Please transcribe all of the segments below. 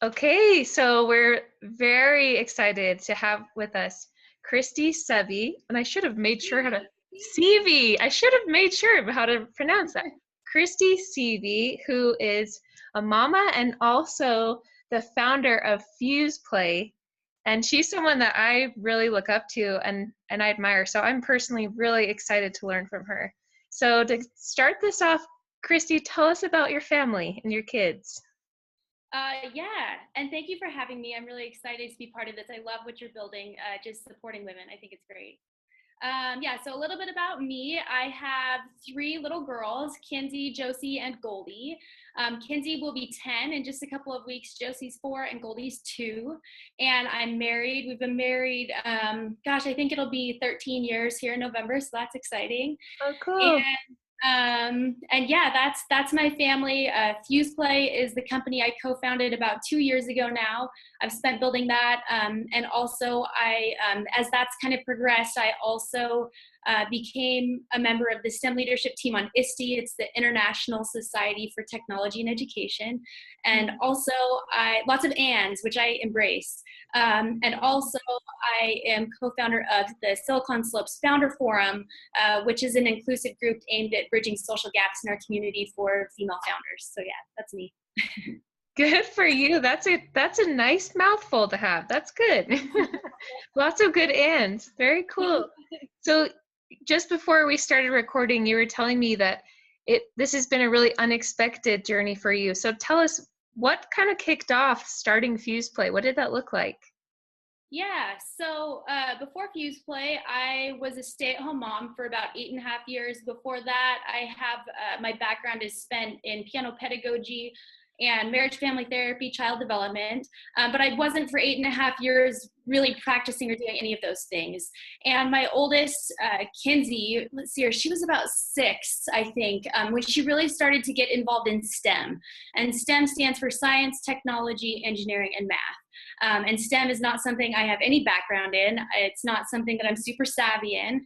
Okay, so we're very excited to have with us Kristy Sevy, and I should have made sure how to Sevy. I should have made sure how to pronounce that. Kristy Sevy, who is a mama and also the founder of Fuzeplay, and she's someone that I really look up to and I admire. So I'm personally really excited to learn from her. So to start this off, Kristy, tell us about your family and your kids. Yeah, and thank you for having me. I'm really excited to be part of this. I love what you're building, just supporting women. I think it's great. Yeah, so a little bit about me. I have three little girls, Kinsey, Josie, and Goldie. Kinsey will be 10 in just a couple of weeks. Josie's 4 and Goldie's 2. And I'm married. We've been married, I think it'll be 13 years here in November, so that's exciting. Oh, cool. And yeah, that's my family. Fuzeplay is the company I co-founded about 2 years ago now. I've spent building that, and also as that's kind of progressed, I also became a member of the STEM leadership team on ISTE. It's the International Society for Technology and Education, and also lots of ands, which I embrace. And also, I am co-founder of the Silicon Slopes Founder Forum, which is an inclusive group aimed at bridging social gaps in our community for female founders. So yeah, that's me. Good for you. That's a nice mouthful to have. That's good. Lots of good ands. Very cool. So just before we started recording, you were telling me that this has been a really unexpected journey for you. So tell us, what kind of kicked off starting Fuzeplay? What did that look like? Yeah, so before Fuzeplay, I was a stay-at-home mom for about 8.5 years. Before that, I have my background is spent in piano pedagogy and marriage, family therapy, child development. But I wasn't for 8.5 years really practicing or doing any of those things. And my oldest, Kinsey, let's see her, she was about 6, I think, when she really started to get involved in STEM. And STEM stands for science, technology, engineering, and math. And STEM is not something I have any background in. It's not something that I'm super savvy in.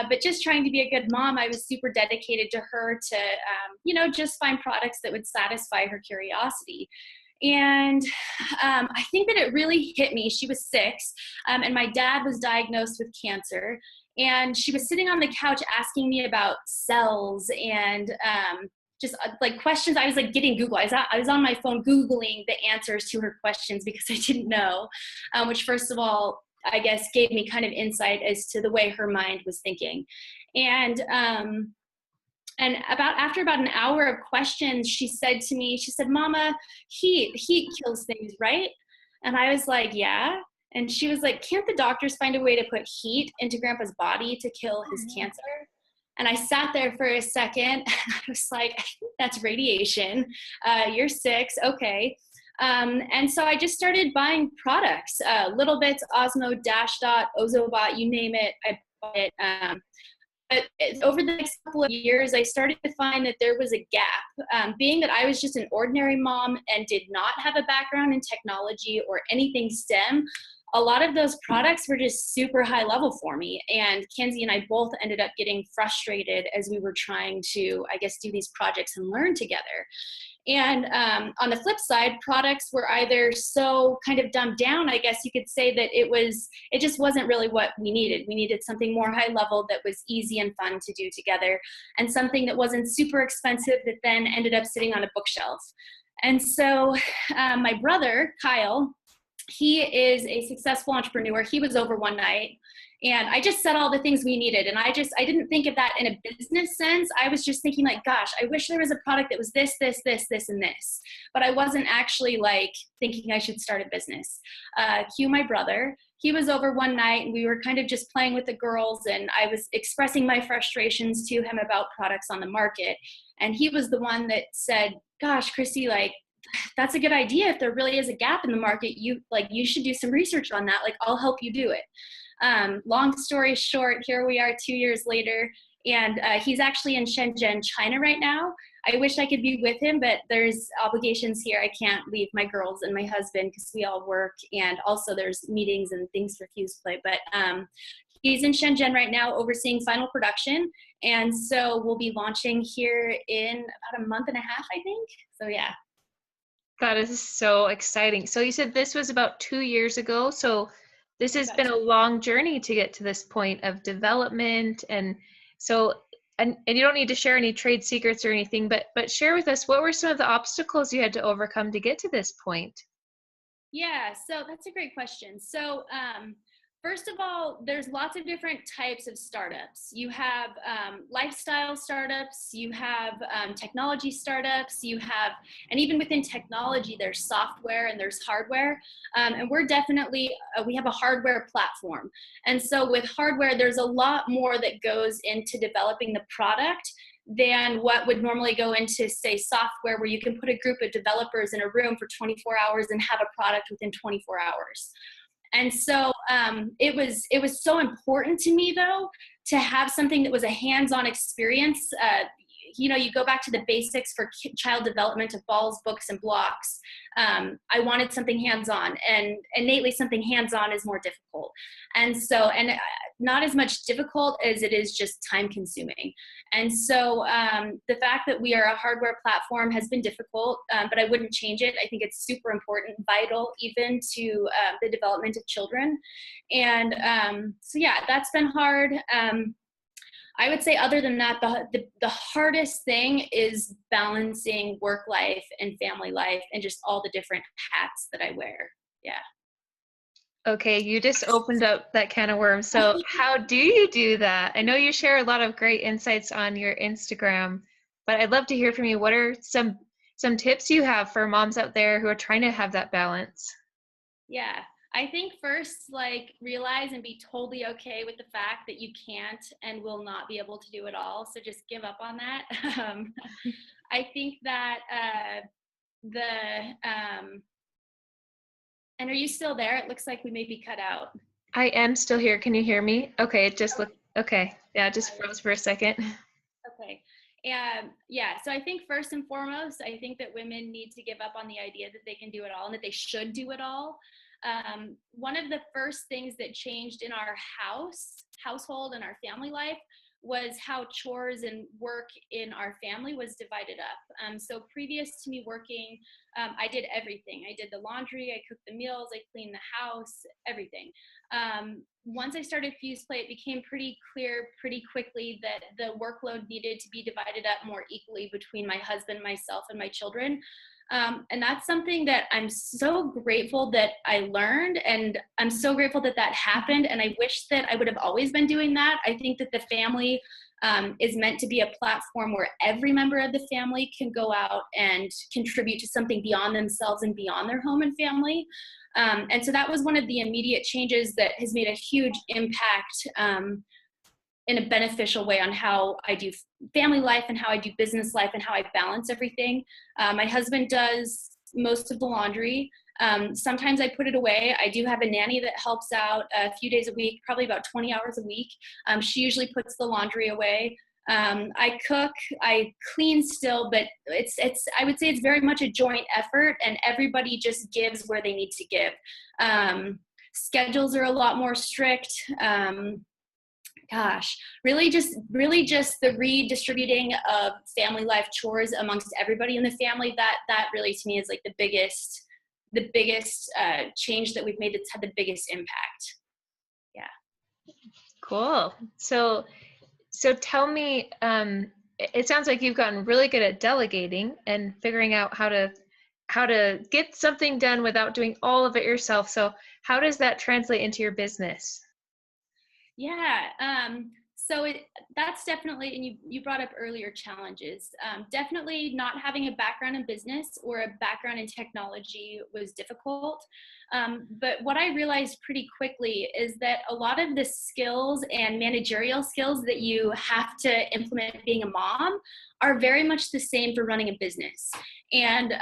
But just trying to be a good mom, I was super dedicated to her to, just find products that would satisfy her curiosity. And I think that it really hit me. She was 6, and my dad was diagnosed with cancer. And she was sitting on the couch asking me about cells and just like questions. I was like getting Google. I was on my phone Googling the answers to her questions because I didn't know, which first of all, I guess gave me kind of insight as to the way her mind was thinking. And after about an hour of questions, she said to me, she said, "Mama, heat kills things, right?" And I was like, "Yeah." And she was like, "Can't the doctors find a way to put heat into Grandpa's body to kill his cancer?" And I sat there for a second, and I was like, "I think that's radiation. You're 6, okay." And so I just started buying products, Little Bits, Osmo, Dashdot, Ozobot, you name it, I bought it. But over the next couple of years, I started to find that there was a gap. Being that I was just an ordinary mom and did not have a background in technology or anything STEM, a lot of those products were just super high level for me. And Kenzie and I both ended up getting frustrated as we were trying to, I guess, do these projects and learn together. And on the flip side, products were either so kind of dumbed down, I guess you could say, that it just wasn't really what we needed. We needed something more high level that was easy and fun to do together, and something that wasn't super expensive that then ended up sitting on a bookshelf. And so my brother, Kyle, he is a successful entrepreneur. He was over one night, and I just said all the things we needed. And I didn't think of that in a business sense. I was just thinking like, gosh, I wish there was a product that was this, this, this, this, and this. But I wasn't actually like thinking I should start a business. Cue my brother. He was over one night, and we were kind of just playing with the girls, and I was expressing my frustrations to him about products on the market. And he was the one that said, gosh, Kristy, like, that's a good idea. If there really is a gap in the market, you should do some research on that. Like, I'll help you do it. Long story short, here we are 2 years later, and he's actually in Shenzhen, China right now. I wish I could be with him, but there's obligations here. I can't leave my girls and my husband because we all work, and also there's meetings and things for Fuzeplay. But he's in Shenzhen right now overseeing final production, and so we'll be launching here in about a month and a half, I think. So yeah. That is so exciting. So you said this was about 2 years ago. So this has been a long journey to get to this point of development. And so, and you don't need to share any trade secrets or anything, but share with us, what were some of the obstacles you had to overcome to get to this point? Yeah, so that's a great question. So, first of all, there's lots of different types of startups. You have lifestyle startups, you have technology startups, you have, and even within technology, there's software and there's hardware. And we're definitely, we have a hardware platform. And so with hardware, there's a lot more that goes into developing the product than what would normally go into, say, software, where you can put a group of developers in a room for 24 hours and have a product within 24 hours. And so it was so important to me, though, to have something that was a hands-on experience. You know, you go back to the basics for child development of balls, books, and blocks. I wanted something hands-on, and innately something hands-on is more difficult. And so, and not as much difficult as it is just time consuming. And so the fact that we are a hardware platform has been difficult, but I wouldn't change it. I think it's super important, vital even to the development of children. And so yeah, that's been hard. I would say other than that, the hardest thing is balancing work life and family life and just all the different hats that I wear. Yeah. Okay, you just opened up that can of worms. So how do you do that? I know you share a lot of great insights on your Instagram, but I'd love to hear from you. What are some tips you have for moms out there who are trying to have that balance? Yeah. I think first, like, realize and be totally okay with the fact that you can't and will not be able to do it all. So just give up on that. I think that and are you still there? It looks like we may be cut out. I am still here. Can you hear me? Okay, it just looked okay. Yeah, it just froze for a second. Okay. And yeah, so I think first and foremost, I think that women need to give up on the idea that they can do it all and that they should do it all. One of the first things that changed in our household and our family life was how chores and work in our family was divided up. So previous to me working, I did everything. I did the laundry, I cooked the meals, I cleaned the house, everything. Once I started Fuzeplay, it became pretty clear pretty quickly that the workload needed to be divided up more equally between my husband, myself, and my children. And that's something that I'm so grateful that I learned, and I'm so grateful that that happened. And I wish that I would have always been doing that. I think that the family is meant to be a platform where every member of the family can go out and contribute to something beyond themselves and beyond their home and family. And so that was one of the immediate changes that has made a huge impact in a beneficial way on how I do family life and how I do business life and how I balance everything. My husband does most of the laundry. Sometimes I put it away. I do have a nanny that helps out a few days a week, probably about 20 hours a week. She usually puts the laundry away. I cook, I clean still, but I would say it's very much a joint effort, and everybody just gives where they need to give. Schedules are a lot more strict. Really just the redistributing of family life chores amongst everybody in the family, that really to me is like the biggest change that we've made that's had the biggest impact. Yeah. Cool. So tell me, it sounds like you've gotten really good at delegating and figuring out how to get something done without doing all of it yourself. So how does that translate into your business? Yeah. So that's definitely, and you brought up earlier challenges. Definitely not having a background in business or a background in technology was difficult. But what I realized pretty quickly is that a lot of the skills and managerial skills that you have to implement being a mom are very much the same for running a business. And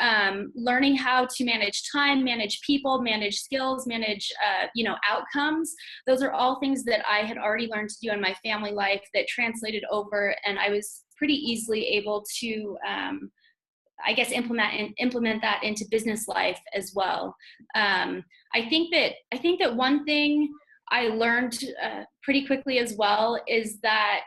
learning how to manage time, manage people, manage skills, manage outcomes. Those are all things that I had already learned to do in my family life that translated over, and I was pretty easily able to implement that into business life as well. I think that one thing I learned pretty quickly as well is that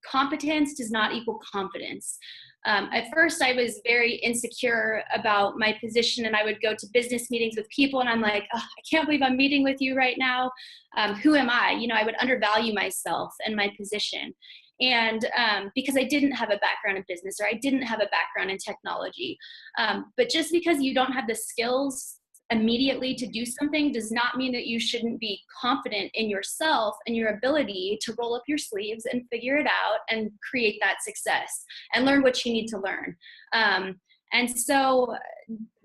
competence does not equal confidence. At first, I was very insecure about my position, and I would go to business meetings with people, and I'm like, oh, I can't believe I'm meeting with you right now. Who am I? You know, I would undervalue myself and my position. And because I didn't have a background in business, or I didn't have a background in technology. But just because you don't have the skills immediately to do something does not mean that you shouldn't be confident in yourself and your ability to roll up your sleeves and figure it out and create that success and learn what you need to learn. And so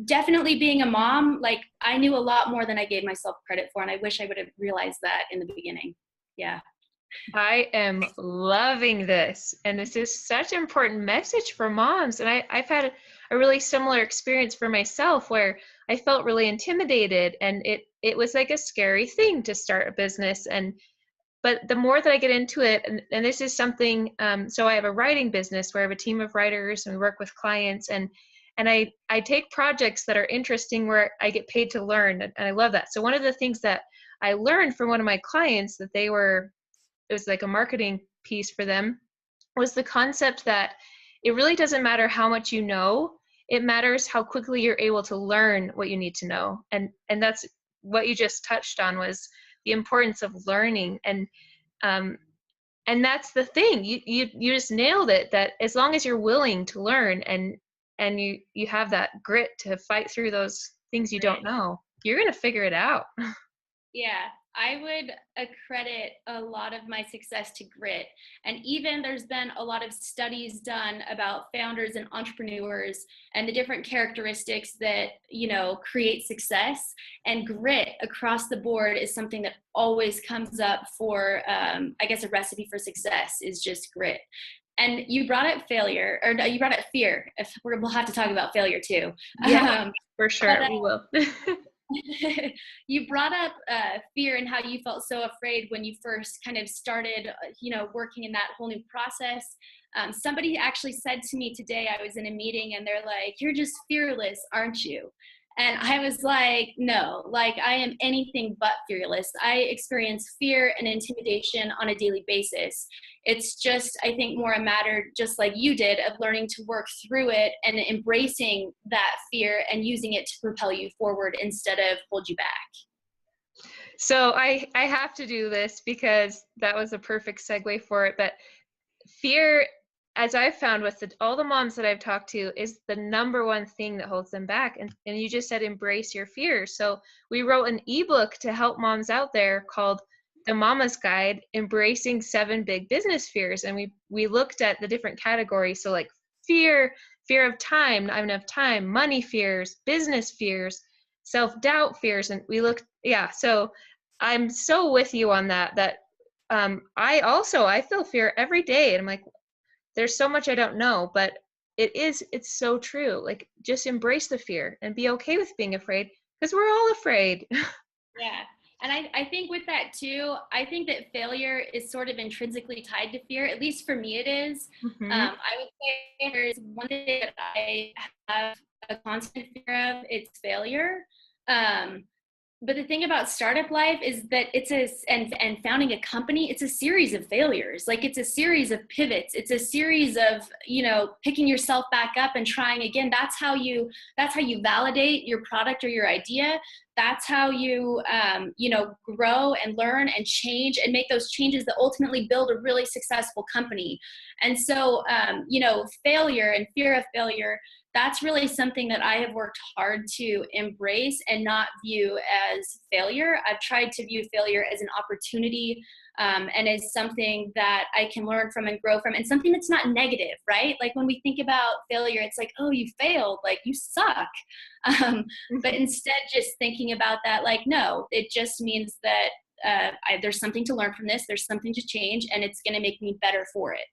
definitely being a mom, like, I knew a lot more than I gave myself credit for, and I wish I would have realized that in the beginning. Yeah. I am loving this. And this is such an important message for moms. And I've had a really similar experience for myself where I felt really intimidated, and it was like a scary thing to start a business. But the more that I get into it, and this is something, so I have a writing business where I have a team of writers and we work with clients, and I take projects that are interesting where I get paid to learn, and I love that. So one of the things that I learned from one of my clients that it was like a marketing piece for them, was the concept that it really doesn't matter how much you know, it matters how quickly you're able to learn what you need to know. And that's what you just touched on, was the importance of learning. And that's the thing, you just nailed it, that as long as you're willing to learn and you have that grit to fight through those things you don't know, you're going to figure it out. Yeah, I would accredit a lot of my success to grit. And even there's been a lot of studies done about founders and entrepreneurs and the different characteristics that, you know, create success. And grit across the board is something that always comes up for, I guess, a recipe for success is just grit. And you brought up failure, or no, you brought up fear. We'll have to talk about failure too. Yeah, for sure, we will. You brought up fear and how you felt so afraid when you first kind of started, you know, working in that whole new process. Somebody actually said to me today, I was in a meeting, and they're like, "You're just fearless, aren't you?" And I was like, no, like, I am anything but fearless. I experience fear and intimidation on a daily basis. It's just, I think, more a matter, just like you did, of learning to work through it and embracing that fear and using it to propel you forward instead of hold you back. So I have to do this because that was a perfect segue for it. But fear, as I've found with all the moms that I've talked to, is the number one thing that holds them back. And you just said, embrace your fears. So we wrote an ebook to help moms out there called The Mama's Guide, Embracing 7 Big Business Fears. And we looked at the different categories. So like fear of time, not enough time, money fears, business fears, self-doubt fears. And we looked, yeah. So I'm so with you on that I feel fear every day. And I'm like, there's so much I don't know, but it's so true. Like, just embrace the fear and be okay with being afraid, because we're all afraid. Yeah. And I think with that too, I think that failure is sort of intrinsically tied to fear. At least for me, it is. Mm-hmm. I would say there's one thing that I have a constant fear of, it's failure. But the thing about startup life is that and founding a company, it's a series of failures. Like, it's a series of pivots. It's a series of, you know, picking yourself back up and trying again. That's how you validate your product or your idea. That's how you, you know, grow and learn and change and make those changes that ultimately build a really successful company. And so, you know, failure and fear of failure, that's really something that I have worked hard to embrace and not view as failure. I've tried to view failure as an opportunity, and as something that I can learn from and grow from, and something that's not negative, right? Like, when we think about failure, it's like, oh, you failed, like, you suck. But instead, just thinking about that, like, no, it just means that there's something to learn from this, there's something to change, and it's going to make me better for it.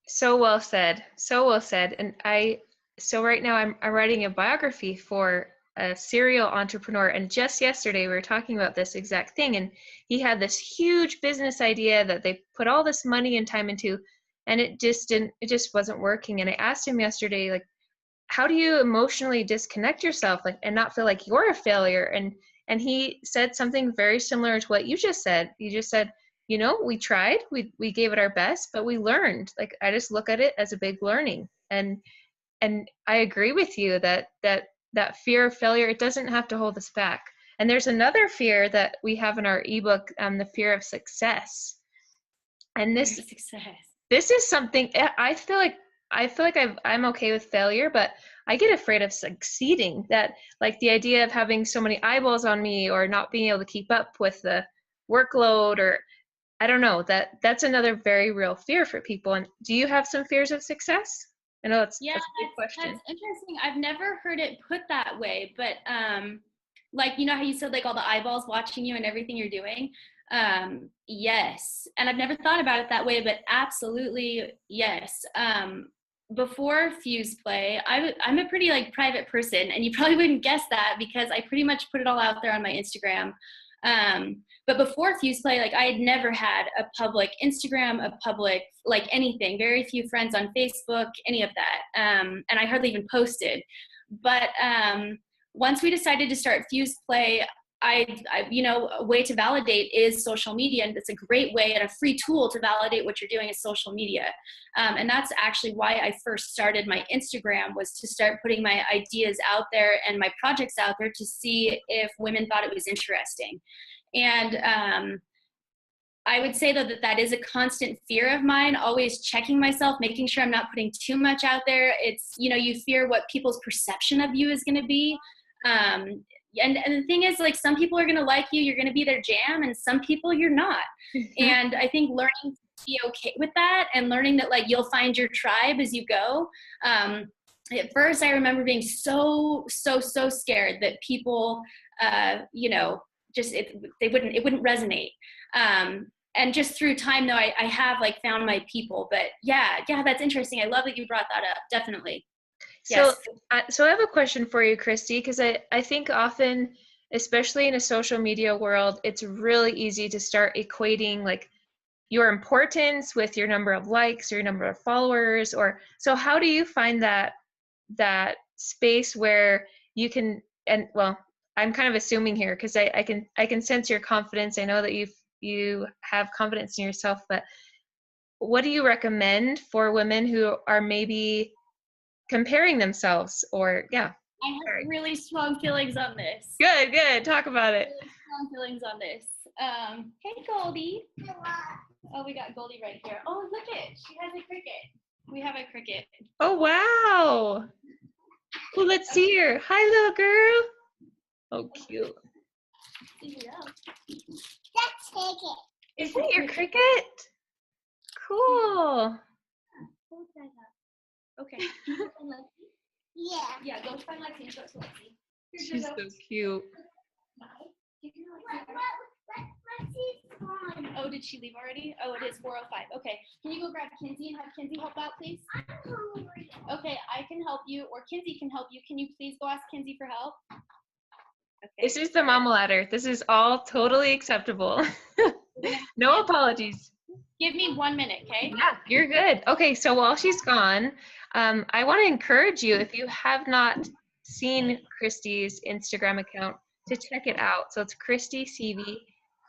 So well said. So well said. And so right now I'm writing a biography for a serial entrepreneur. And just yesterday we were talking about this exact thing. And he had this huge business idea that they put all this money and time into, and it just wasn't working. And I asked him yesterday, like, how do you emotionally disconnect yourself, like, and not feel like you're a failure? And he said something very similar to what you just said. You just said, you know, we tried, we gave it our best, but we learned. Like, I just look at it as a big learning. And I agree with you that fear of failure, it doesn't have to hold us back. And there's another fear that we have in our ebook, the fear of success. And this is something I feel like I'm okay with failure, but I get afraid of succeeding. That, like, the idea of having so many eyeballs on me, or not being able to keep up with the workload, or I don't know, that's another very real fear for people. And do you have some fears of success? I know that's a big question. That's interesting. I've never heard it put that way, but like, you know how you said, like, all the eyeballs watching you and everything you're doing? Yes. And I've never thought about it that way, but absolutely yes. Before Fuzeplay, I'm a pretty, like, private person, and you probably wouldn't guess that because I pretty much put it all out there on my Instagram. But before Fuzeplay, like, I had never had a public Instagram, a public, like, anything, very few friends on Facebook, any of that. And I hardly even posted. But once we decided to start Fuzeplay, I, you know, a way to validate is social media, and it's a great way and a free tool to validate what you're doing is social media. And that's actually why I first started my Instagram, was to start putting my ideas out there and my projects out there to see if women thought it was interesting. And I would say, though, that is a constant fear of mine, always checking myself, making sure I'm not putting too much out there. It's, you know, you fear what people's perception of you is going to be. And the thing is, like, some people are going to like you, you're going to be their jam, and some people you're not. And I think learning to be okay with that, and learning that, like, you'll find your tribe as you go. At first, I remember being so scared that people, you know, just it wouldn't resonate. And just through time, though, I have, like, found my people. But yeah, that's interesting. I love that you brought that up. Definitely. Yes. So I have a question for you, Kristy, because I think often, especially in a social media world, it's really easy to start equating, like, your importance with your number of likes or your number of followers. Or so how do you find that space where you can, and well, I'm kind of assuming here because I can sense your confidence. I know that you have confidence in yourself, but what do you recommend for women who are maybe comparing themselves, or I have really strong feelings on this. Good. Talk about it. Really strong feelings on this. Hey, Goldie. Oh, we got Goldie right here. Oh, look it. She has a cricket. We have a cricket. Oh, wow. Well, let's see her. Hi, little girl. Oh, cute. That's cricket. Is that your cricket? Cool. Okay. Yeah, go find Lexi and go to Lexi. She's so cute. Oh, did she leave already? Oh, it is 4:05. Okay. Can you go grab Kinsey and have Kinsey help out, please? Okay, I can help you, or Kinsey can help you. Can you please go ask Kinsey for help? Okay. This is the mama ladder. This is all totally acceptable. No apologies. Give me 1 minute, okay? Yeah, you're good. Okay, so while she's gone, I want to encourage you, if you have not seen Kristy's Instagram account, to check it out. So it's Kristy Sevy,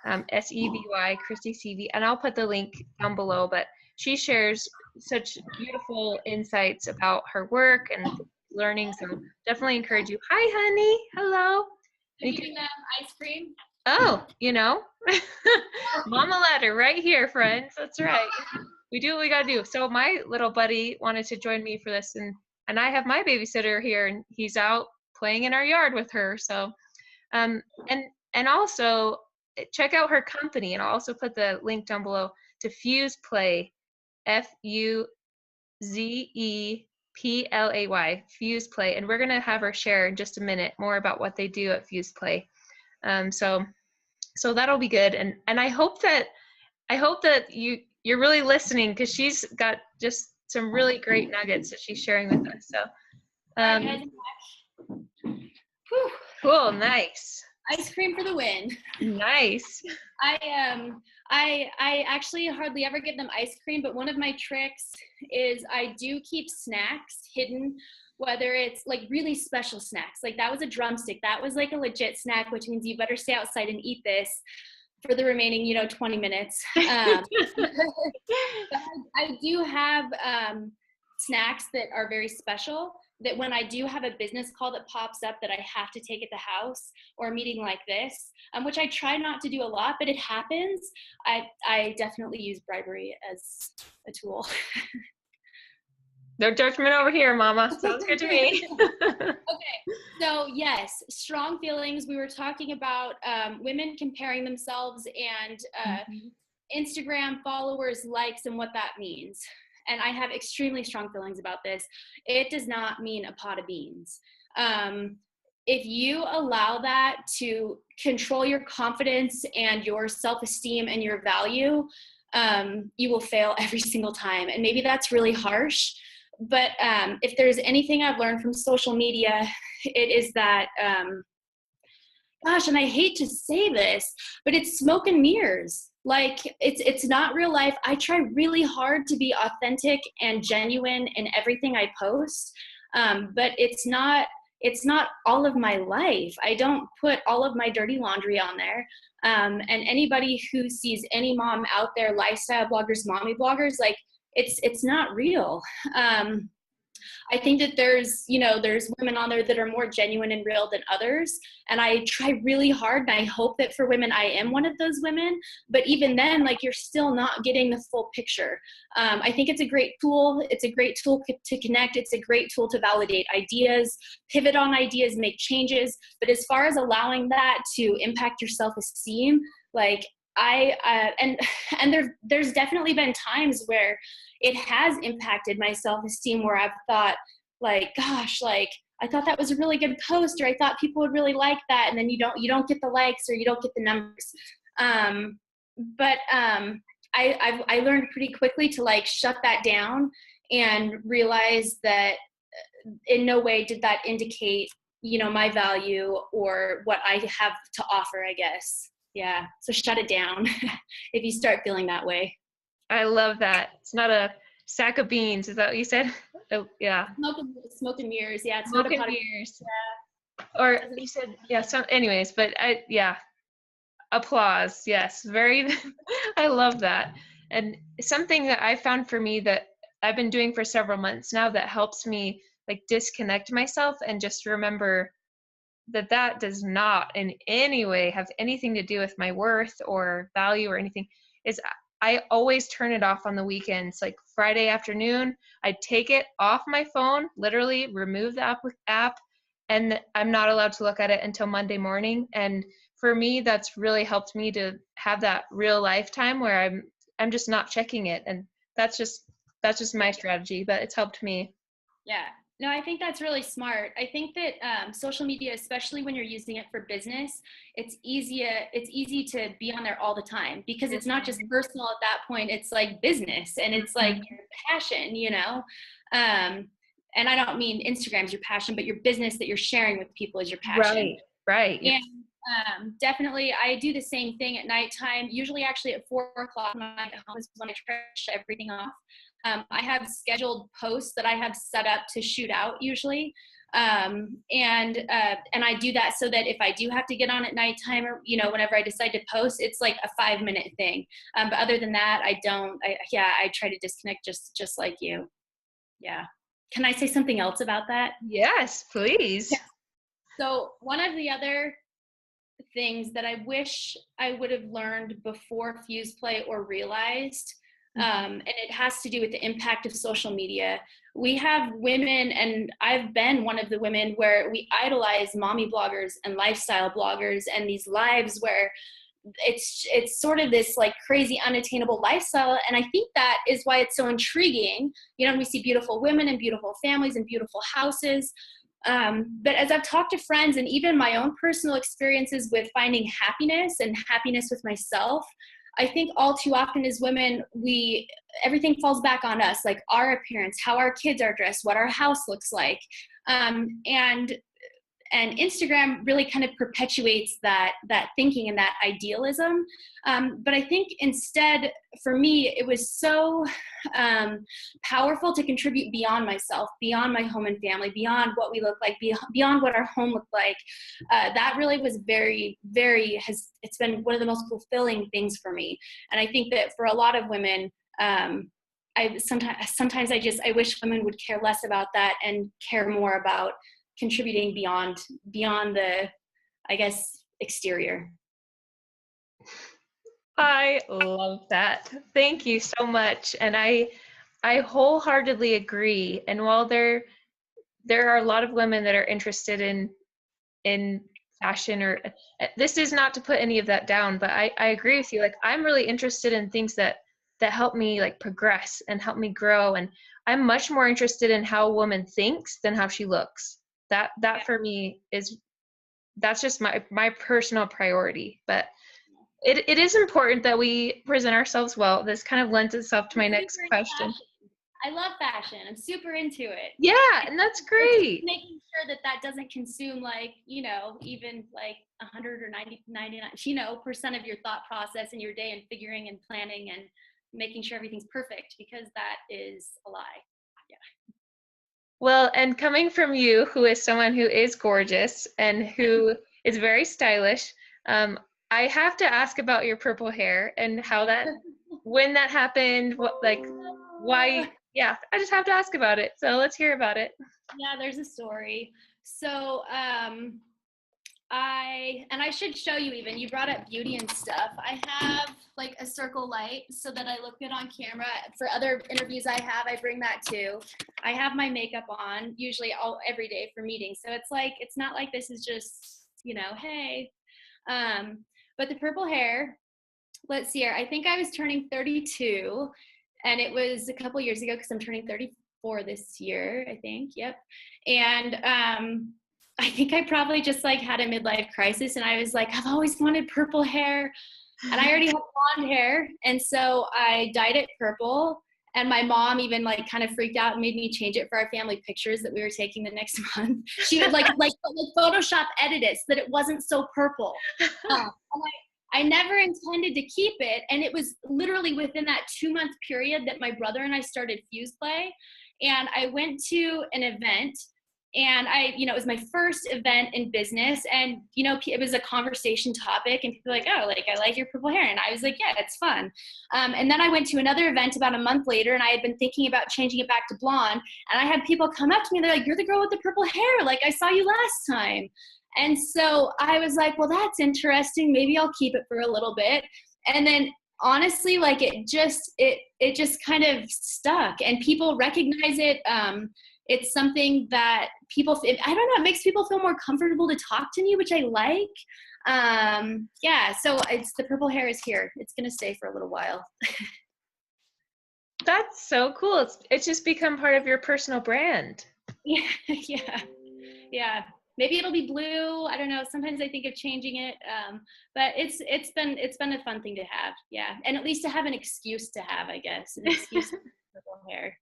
Sevy, Kristy Sevy, and I'll put the link down below. But she shares such beautiful insights about her work and learning. So definitely encourage you. Hi, honey. Hello. Are you giving them ice cream? Oh, you know, mama ladder right here, friends. That's right. We do what we gotta do. So my little buddy wanted to join me for this, and I have my babysitter here, and he's out playing in our yard with her. So, and also check out her company, and I'll also put the link down below to Fuzeplay, Fuzeplay, Fuzeplay, and we're gonna have her share in just a minute more about what they do at Fuzeplay. So that'll be good, and I hope that you're really listening, because she's got just some really great nuggets that she's sharing with us. So, cool, nice. Ice cream for the win. Nice. I actually hardly ever give them ice cream, but one of my tricks is I do keep snacks hidden, whether it's like really special snacks. Like that was a drumstick. That was like a legit snack, which means you better stay outside and eat this. for the remaining, 20 minutes. But I do have snacks that are very special, that when I do have a business call that pops up that I have to take at the house, or a meeting like this, which I try not to do a lot, but it happens, I definitely use bribery as a tool. No judgment over here, Mama. Sounds good to me. Okay, so yes, strong feelings. We were talking about women comparing themselves and Instagram followers, likes, and what that means. And I have extremely strong feelings about this. It does not mean a pot of beans. If you allow that to control your confidence and your self-esteem and your value, you will fail every single time. And maybe that's really harsh, but if there's anything I've learned from social media, it is that, gosh, and I hate to say this, but it's smoke and mirrors. Like, it's not real life. I try really hard to be authentic and genuine in everything I post, but it's not all of my life. I don't put all of my dirty laundry on there. And anybody who sees any mom out there, lifestyle bloggers, mommy bloggers, like, it's not real. I think that there's women on there that are more genuine and real than others. And I try really hard, and I hope that for women, I am one of those women. But even then, like, you're still not getting the full picture. I think it's a great tool. It's a great tool to connect. It's a great tool to validate ideas, pivot on ideas, make changes. But as far as allowing that to impact your self-esteem, like, there's definitely been times where it has impacted my self-esteem, where I've thought, like, gosh, like, I thought that was a really good post, or I thought people would really like that, and then you don't get the likes, or you don't get the numbers. But I learned pretty quickly to, like, shut that down and realize that in no way did that indicate, my value or what I have to offer, I guess. Yeah. So shut it down if you start feeling that way. I love that. It's not a sack of beans. Is that what you said? Oh, yeah. Smoke and mirrors. Yeah. It's Smoke not a pot and of mirrors. Yeah. Or you said, yeah. So anyways, but applause. Yes. Very, I love that. And something that I found for me that I've been doing for several months now that helps me, like, disconnect myself and just remember that does not in any way have anything to do with my worth or value or anything, is I always turn it off on the weekends. Like, Friday afternoon, I take it off my phone, literally remove the app, and I'm not allowed to look at it until Monday morning. And for me, that's really helped me to have that real life time where I'm just not checking it. And that's just my strategy, but it's helped me. Yeah. No, I think that's really smart. I think that social media, especially when you're using it for business, it's easy to be on there all the time, because it's not just personal at that point. It's like business, and it's like your passion, and I don't mean Instagram's your passion, but your business that you're sharing with people is your passion. Right. And definitely, I do the same thing at nighttime. Usually, actually, at 4:00 when I get home is when I try to shut everything off. I have scheduled posts that I have set up to shoot out usually. And I do that so that if I do have to get on at nighttime, or, whenever I decide to post, it's like a 5-minute thing. But other than that, I try to disconnect just like you. Yeah. Can I say something else about that? Yes, please. Yeah. So one of the other things that I wish I would have learned before Fuzeplay or realized, and it has to do with the impact of social media. We have women, and I've been one of the women, where we idolize mommy bloggers and lifestyle bloggers, and these lives where it's sort of this, like, crazy unattainable lifestyle. And I think that is why it's so intriguing. We see beautiful women and beautiful families and beautiful houses. But as I've talked to friends, and even my own personal experiences with finding happiness and happiness with myself, I think all too often as women, everything falls back on us, like our appearance, how our kids are dressed, what our house looks like. And And Instagram really kind of perpetuates that thinking and that idealism. But I think instead, for me, it was so powerful to contribute beyond myself, beyond my home and family, beyond what we look like, beyond what our home looked like. That really was it's been one of the most fulfilling things for me. And I think that for a lot of women, sometimes I wish women would care less about that and care more about contributing beyond the, I guess, exterior. I love that. Thank you so much. And I wholeheartedly agree. And while there are a lot of women that are interested in fashion, or this is not to put any of that down, but I agree with you. Like, I'm really interested in things that help me like progress and help me grow. And I'm much more interested in how a woman thinks than how she looks. That for me that's just my personal priority. But it is important that we present ourselves well. This kind of lends itself to my next question. I love fashion. I'm super into it. Yeah, and that's great. It's making sure that doesn't consume even like 100 or 99% of your thought process in your day, and figuring and planning and making sure everything's perfect, because that is a lie. Yeah. Well, and coming from you, who is someone who is gorgeous and who is very stylish, I have to ask about your purple hair and how when that happened, why? Yeah, I just have to ask about it. So let's hear about it. Yeah, there's a story. So, I should show you, even, you brought up beauty and stuff. I have like a circle light so that I look good on camera. For other interviews I bring that too. I have my makeup on usually every day for meetings. So it's not like this is just, hey. But the purple hair, let's see here. I think I was turning 32, and it was a couple years ago, because I'm turning 34 this year, I think. Yep. And I think I probably just had a midlife crisis, and I was like, I've always wanted purple hair, and I already have blonde hair. And so I dyed it purple, and my mom even kind of freaked out and made me change it for our family pictures that we were taking the next month. She would like Photoshop edit it so that it wasn't so purple. And I never intended to keep it. And it was literally within that 2-month period that my brother and I started Fuzeplay. And I went to an event, and it was my first event in business, and it was a conversation topic, and people were like, oh, I like your purple hair, and I was like, yeah, it's fun. And then I went to another event about a month later, and I had been thinking about changing it back to blonde, and I had people come up to me, and they're like, you're the girl with the purple hair, I saw you last time. And so I was like, well, that's interesting, maybe I'll keep it for a little bit. And then honestly, it just kind of stuck, and people recognize it. It's something that people, I don't know, it makes people feel more comfortable to talk to me, which I like. Yeah, so the purple hair is here. It's going to stay for a little while. That's so cool. It's just become part of your personal brand. Yeah, yeah. Maybe it'll be blue. I don't know. Sometimes I think of changing it. But it's been a fun thing to have. Yeah. And at least to have an excuse to have, I guess, an excuse to have purple hair.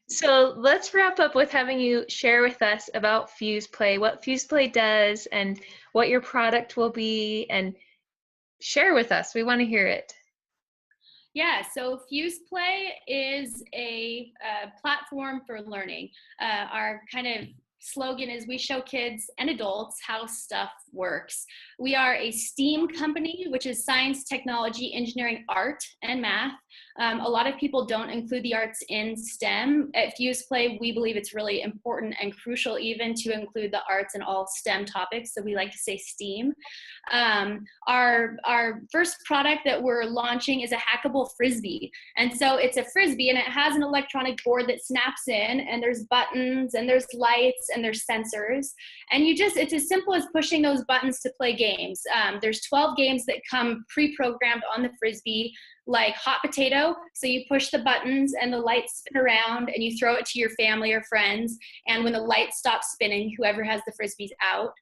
So let's wrap up with having you share with us about Fuzeplay, what Fuzeplay does, and what your product will be, and share with us. We want to hear it. Yeah, so Fuzeplay is a platform for learning. Our kind of slogan is, we show kids and adults how stuff works. We are a STEAM company, which is science, technology, engineering, art, and math. A lot of people don't include the arts in STEM. At Fuzeplay, we believe it's really important and crucial even to include the arts in all STEM topics, so we like to say STEAM. Our first product that we're launching is a hackable Frisbee. And so it's a Frisbee, and it has an electronic board that snaps in, and there's buttons, and there's lights, and there's sensors. And it's as simple as pushing those buttons to play games. There's 12 games that come pre-programmed on the Frisbee, like hot potato. So you push the buttons and the lights spin around, and you throw it to your family or friends. And when the light stops spinning, whoever has the Frisbees out.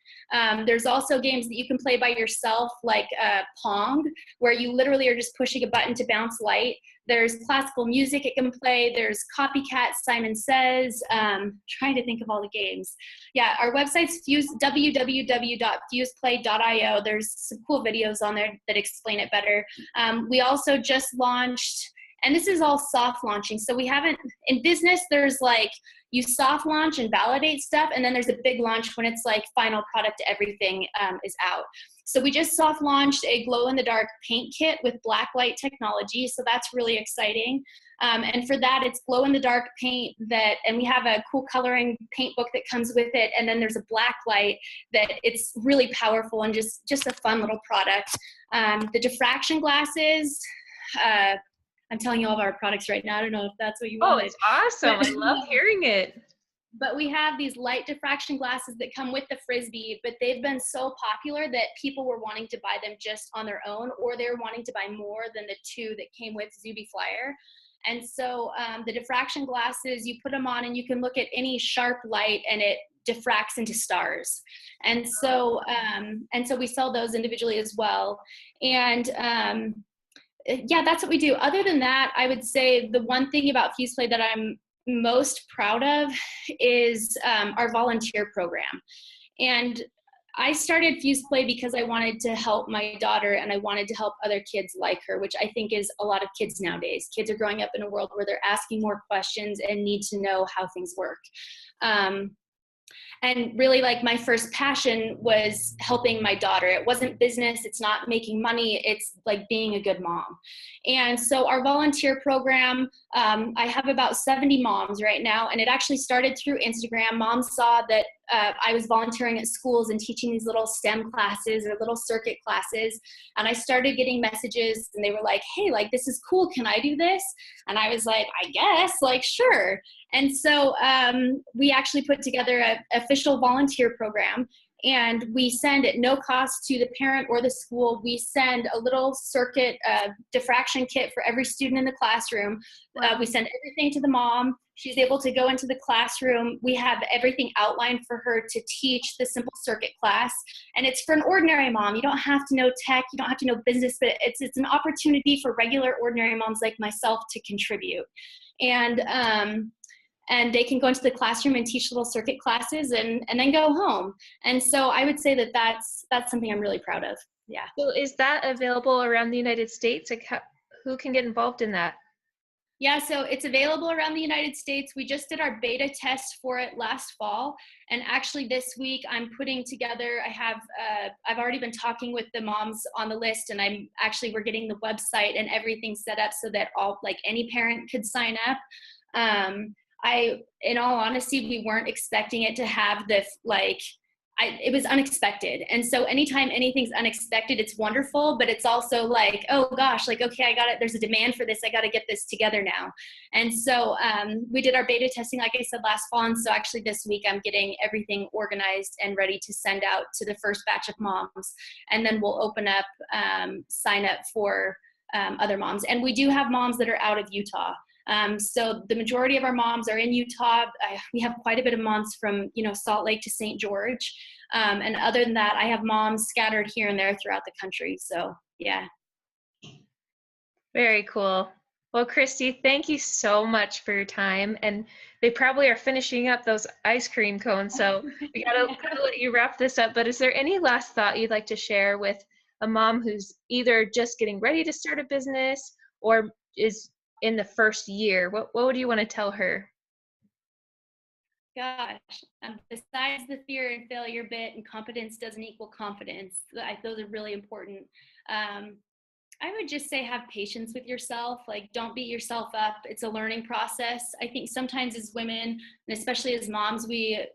There's also games that you can play by yourself, like Pong, where you literally are just pushing a button to bounce light. There's classical music it can play. There's Copycat, Simon Says. Trying to think of all the games. Yeah, our website's www.fuzeplay.io. There's some cool videos on there that explain it better. We also just launched, and this is all soft launching. So we haven't, in business, there's like, you soft launch and validate stuff, and then there's a big launch when it's like final product, everything is out. So we just soft launched a glow-in-the-dark paint kit with black light technology, so that's really exciting. And for that, it's glow-in-the-dark paint and we have a cool coloring paint book that comes with it, and then there's a black light that it's really powerful and just a fun little product. The diffraction glasses, I'm telling you all of our products right now. I don't know if that's what you want. Oh, it's awesome. I love hearing it. But we have these light diffraction glasses that come with the Frisbee, but they've been so popular that people were wanting to buy them just on their own, or they're wanting to buy more than the 2 that came with Zuby Flyer. And so the diffraction glasses, you put them on and you can look at any sharp light and it diffracts into stars. And so we sell those individually as well. And yeah, that's what we do. Other than that, I would say the one thing about Fuzeplay that I'm most proud of is our volunteer program. And I started Fuzeplay because I wanted to help my daughter and I wanted to help other kids like her, which I think is a lot of kids nowadays. Kids are growing up in a world where they're asking more questions and need to know how things work. And really, like, my first passion was helping my daughter. It wasn't business, it's not making money, it's like being a good mom. And so our volunteer program, I have about 70 moms right now, and it actually started through Instagram. Moms saw that I was volunteering at schools and teaching these little STEM classes or little circuit classes, and I started getting messages, and they were like, hey, like, this is cool, can I do this? And I was like, I guess, like, sure. And so we actually put together an official volunteer program, and we send at no cost to the parent or the school. We send a little circuit diffraction kit for every student in the classroom. We send everything to the mom. She's able to go into the classroom. We have everything outlined for her to teach the simple circuit class. And it's for an ordinary mom. You don't have to know tech, you don't have to know business, but it's an opportunity for regular ordinary moms like myself to contribute. And they can go into the classroom and teach little circuit classes and then go home. And so I would say that that's something I'm really proud of. Yeah. So is that available around the United States? Like, who can get involved in that? Yeah, so it's available around the United States. We just did our beta test for it last fall. And actually this week I'm putting together, I've already been talking with the moms on the list, and we're getting the website and everything set up so that any parent could sign up. In all honesty, we weren't expecting it to have it was unexpected. And so anytime anything's unexpected, it's wonderful, but it's also like, oh gosh, like, okay, I got it. There's a demand for this. I got to get this together now. And so we did our beta testing, like I said, last fall. And so actually this week I'm getting everything organized and ready to send out to the first batch of moms. And then we'll open up, sign up for other moms. And we do have moms that are out of Utah. So the majority of our moms are in Utah. We have quite a bit of moms from, Salt Lake to St. George. And other than that, I have moms scattered here and there throughout the country. So, yeah. Very cool. Well, Kristy, thank you so much for your time. And they probably are finishing up those ice cream cones. So we gotta let you wrap this up. But is there any last thought you'd like to share with a mom who's either just getting ready to start a business or is in the first year? What would you want to tell her? Gosh, besides the fear and failure bit, and competence doesn't equal confidence, those are really important. I would just say have patience with yourself. Like, don't beat yourself up. It's a learning process. I think sometimes as women, and especially as moms, we,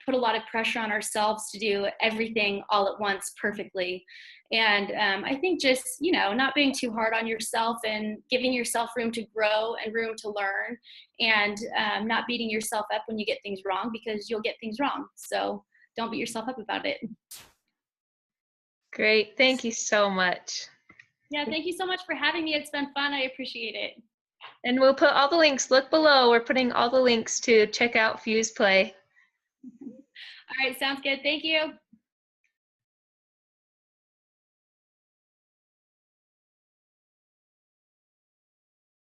put a lot of pressure on ourselves to do everything all at once perfectly. And I think just, not being too hard on yourself and giving yourself room to grow and room to learn, and not beating yourself up when you get things wrong, because you'll get things wrong. So don't beat yourself up about it. Great. Thank you so much. Yeah, thank you so much for having me. It's been fun. I appreciate it. And we'll put all the links. Look below. We're putting all the links to check out Fuzeplay. All right, sounds good. Thank you.